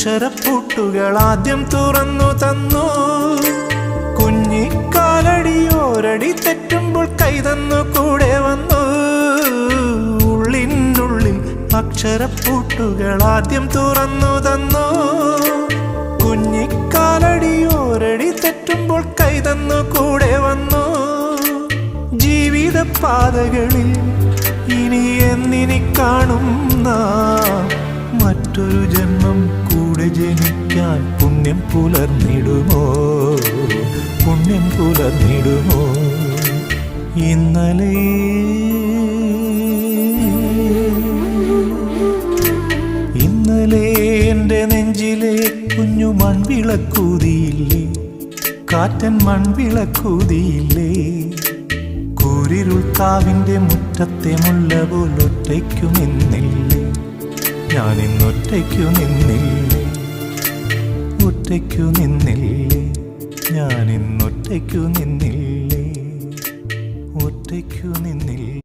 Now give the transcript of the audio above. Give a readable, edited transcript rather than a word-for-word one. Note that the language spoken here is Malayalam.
അക്ഷരപ്പൂട്ടുകൾ ആദ്യം തുറന്നു തന്നു. കുഞ്ഞിക്കാലടിയോരടി തെറ്റുമ്പോൾ കൈതന്നു കൂടെ വന്നു. ഉള്ളിനുള്ളിൽ അക്ഷരപ്പൂട്ടുകൾ ആദ്യം തുറന്നു തന്നു. കുഞ്ഞിക്കാലടിയോരടി തെറ്റുമ്പോൾ കൈതന്നു കൂടെ വന്നു. ജീവിത പാതകളിൽ ഇനി എന്നിനി കാണും നാം. മറ്റൊരു ജന്മം കൂടെ ജനിക്കാൻ പുണ്യം പുലർന്നിടുമോ, പുണ്യം പുലർന്നിടുമോ? ഇന്നലെ എൻ്റെ നെഞ്ചിലെ കുഞ്ഞു മൺവിളക്കൂതിയില്ലേ, കാറ്റൻ മൺവിളക്കൂതിയില്ലേ? കൂരിരുൾ കാവിൻ്റെ മുറ്റത്തെ മുല്ല പോലൊറ്റയ്ക്കു നിന്നില്ലേ, ഞാനിന്നൊറ്റയ്ക്കു നിന്നില്ലേ, ഒറ്റയ്ക്കു നിന്നില്ലേ, ഞാനിന്നൊറ്റയ്ക്കു നിന്നില്ലേ, ഒറ്റയ്ക്കു നിന്നില്ലേ.